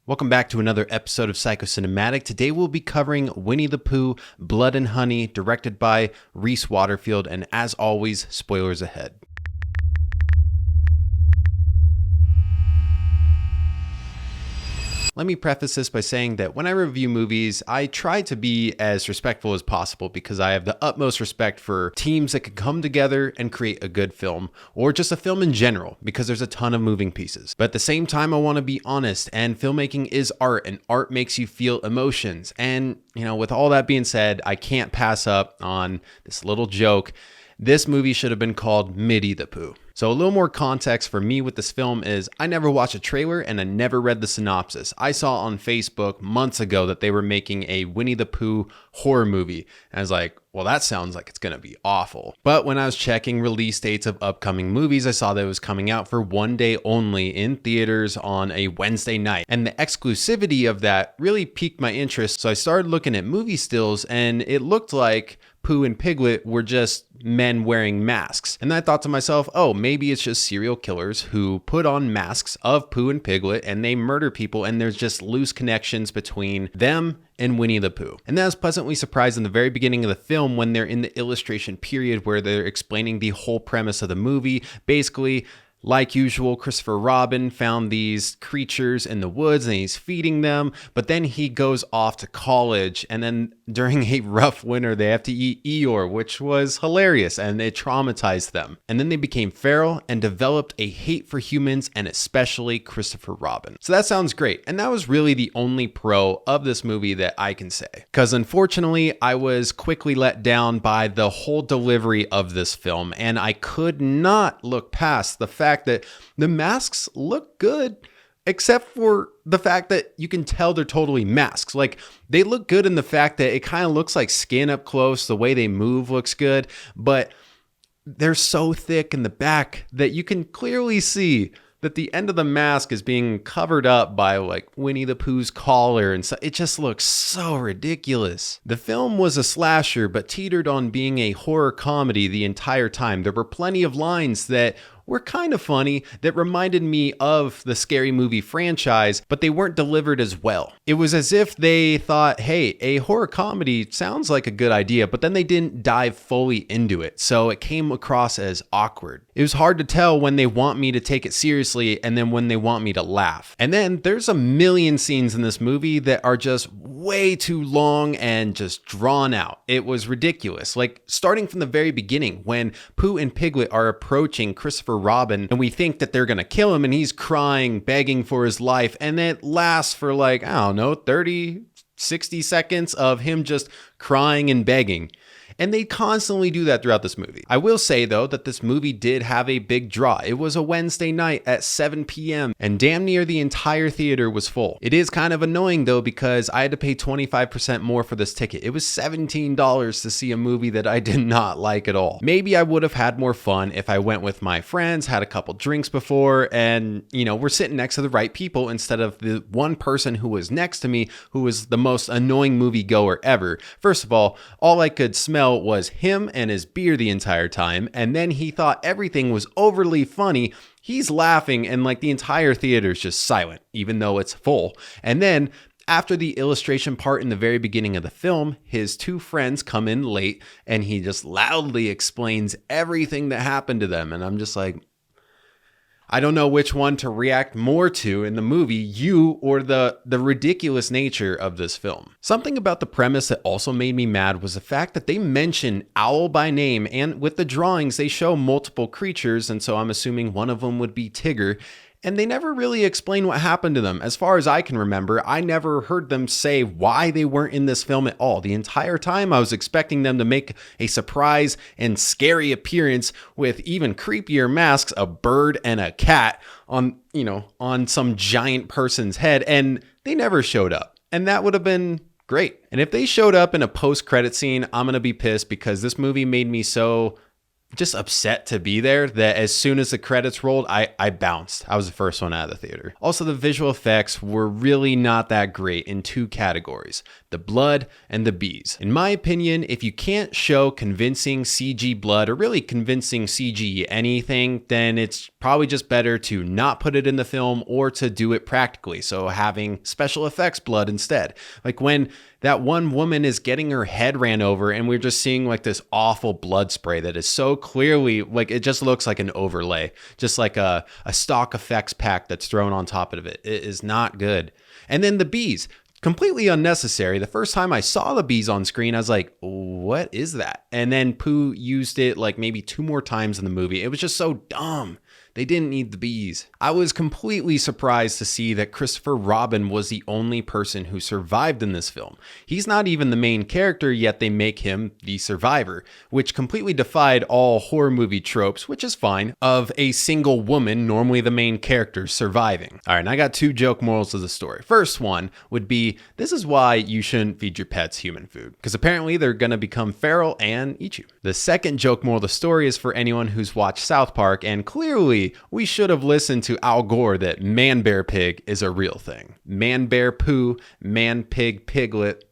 Welcome back to another episode of Psychocinematic. Today we'll be covering Winnie the Pooh, Blood and Honey, directed by Rhys Waterfield, and as always, spoilers ahead. Let me preface this by saying that when I review movies, I try to be as respectful as possible because I have the utmost respect for teams that can come together and create a good film, or just a film in general, because there's a ton of moving pieces. But at the same time, I want to be honest, and filmmaking is art, and art makes you feel emotions. And, with all that being said, I can't pass up on this little joke. This movie should have been called Winnie the Pooh. So a little more context for me with this film is I never watched a trailer and I never read the synopsis. I saw on Facebook months ago that they were making a Winnie the Pooh horror movie. And I was like, well, that sounds like it's going to be awful. But when I was checking release dates of upcoming movies, I saw that it was coming out for one day only in theaters on a Wednesday night. And the exclusivity of that really piqued my interest. So I started looking at movie stills and it looked like Pooh and Piglet were just men wearing masks. And I thought to myself, oh, maybe it's just serial killers who put on masks of Pooh and Piglet and they murder people, and there's just loose connections between them and Winnie the Pooh. And I was pleasantly surprised in the very beginning of the film when they're in the illustration period where they're explaining the whole premise of the movie. Basically, like usual, Christopher Robin found these creatures in the woods and he's feeding them, but then he goes off to college, and then during a rough winter, they have to eat Eeyore, which was hilarious, and it traumatized them. And then they became feral and developed a hate for humans, and especially Christopher Robin. So that sounds great, and that was really the only pro of this movie that I can say. Because unfortunately, I was quickly let down by the whole delivery of this film, and I could not look past the fact that the masks look good, except for the fact that you can tell they're totally masks. Like, they look good in the fact that it kind of looks like skin up close. The way they move looks good, but they're so thick in the back that you can clearly see that the end of the mask is being covered up by like Winnie the Pooh's collar, and so it just looks so ridiculous. The film was a slasher, but teetered on being a horror comedy the entire time. There were plenty of lines that were kind of funny that reminded me of the Scary Movie franchise, but they weren't delivered as well. It was as if they thought, hey, a horror comedy sounds like a good idea, but then they didn't dive fully into it, so it came across as awkward. It was hard to tell when they want me to take it seriously and then when they want me to laugh. And then there's a million scenes in this movie that are just way too long and just drawn out. It was ridiculous. Like, starting from the very beginning when Pooh and Piglet are approaching Christopher Robin and we think that they're gonna kill him and he's crying, begging for his life, and it lasts for like, I don't know, 30, 60 seconds of him just crying and begging. And they constantly do that throughout this movie. I will say, though, that this movie did have a big draw. It was a Wednesday night at 7 p.m. and damn near the entire theater was full. It is kind of annoying, though, because I had to pay 25% more for this ticket. It was $17 to see a movie that I did not like at all. Maybe I would have had more fun if I went with my friends, had a couple drinks before, and, we're sitting next to the right people instead of the one person who was next to me who was the most annoying moviegoer ever. First of all I could smell was him and his beer the entire time, and then he thought everything was overly funny. He's laughing and like the entire theater is just silent, even though it's full. And then after the illustration part in the very beginning of the film, his two friends come in late and he just loudly explains everything that happened to them. And I'm just like, I don't know which one to react more to in the movie, you or the ridiculous nature of this film. Something about the premise that also made me mad was the fact that they mention Owl by name, and with the drawings they show multiple creatures, and so I'm assuming one of them would be Tigger. And they never really explain what happened to them. As far as I can remember, I never heard them say why they weren't in this film at all. The entire time I was expecting them to make a surprise and scary appearance with even creepier masks, a bird and a cat on some giant person's head, and they never showed up. And that would have been great. And if they showed up in a post-credit scene, I'm going to be pissed because this movie made me so just upset to be there that as soon as the credits rolled, I bounced. I was the first one out of the theater. Also, the visual effects were really not that great in two categories: the blood and the bees. In my opinion, if you can't show convincing CG blood or really convincing CG anything, then it's probably just better to not put it in the film or to do it practically. So having special effects blood instead. Like when that one woman is getting her head ran over and we're just seeing like this awful blood spray that is so clearly like it just looks like an overlay, just like a stock effects pack that's thrown on top of it. It is not good. And then the bees, completely unnecessary. The first time I saw the bees on screen, I was like, what is that? And then Pooh used it like maybe 2 more times in the movie. It was just so dumb. They didn't need the bees. I was completely surprised to see that Christopher Robin was the only person who survived in this film. He's not even the main character, yet they make him the survivor, which completely defied all horror movie tropes, which is fine, of a single woman, normally the main character, surviving. All right, and I got 2 joke morals of the story. First one would be, this is why you shouldn't feed your pets human food, because apparently they're gonna become feral and eat you. The second joke moral of the story is for anyone who's watched South Park, and clearly we should have listened to Al Gore that man bear pig is a real thing. Man bear Pooh, man pig piglet.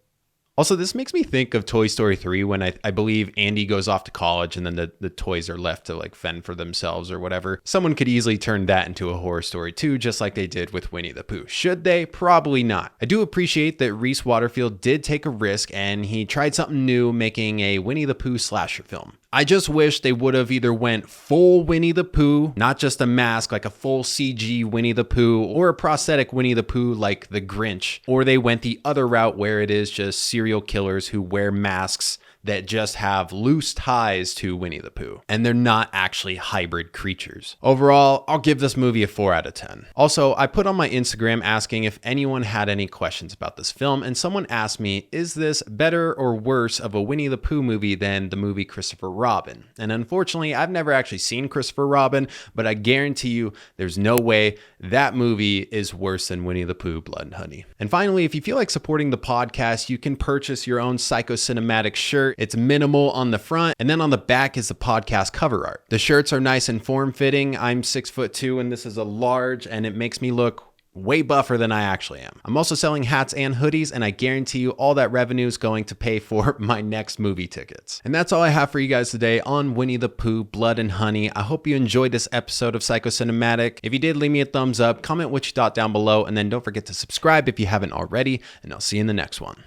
Also, this makes me think of Toy Story 3 when I believe Andy goes off to college and then the toys are left to like fend for themselves or whatever. Someone could easily turn that into a horror story too, just like they did with Winnie the Pooh. Should they? Probably not. I do appreciate that Rhys Waterfield did take a risk and he tried something new, making a Winnie the Pooh slasher film. I just wish they would have either went full Winnie the Pooh, not just a mask like a full CG Winnie the Pooh, or a prosthetic Winnie the Pooh like the Grinch, or they went the other route where it is just serial killers who wear masks that just have loose ties to Winnie the Pooh, and they're not actually hybrid creatures. Overall, I'll give this movie a 4 out of 10. Also, I put on my Instagram asking if anyone had any questions about this film, and someone asked me, is this better or worse of a Winnie the Pooh movie than the movie Christopher Robin? And unfortunately, I've never actually seen Christopher Robin, but I guarantee you there's no way that movie is worse than Winnie the Pooh, Blood and Honey. And finally, if you feel like supporting the podcast, you can purchase your own psychocinematic shirt. It's minimal on the front, and then on the back is the podcast cover art. The shirts are nice and form-fitting. I'm 6'2", and this is a large, and it makes me look way buffer than I actually am. I'm also selling hats and hoodies, and I guarantee you all that revenue is going to pay for my next movie tickets. And that's all I have for you guys today on Winnie the Pooh, Blood and Honey. I hope you enjoyed this episode of Psychocinematic. If you did, leave me a thumbs up, comment what you thought down below, and then don't forget to subscribe if you haven't already, and I'll see you in the next one.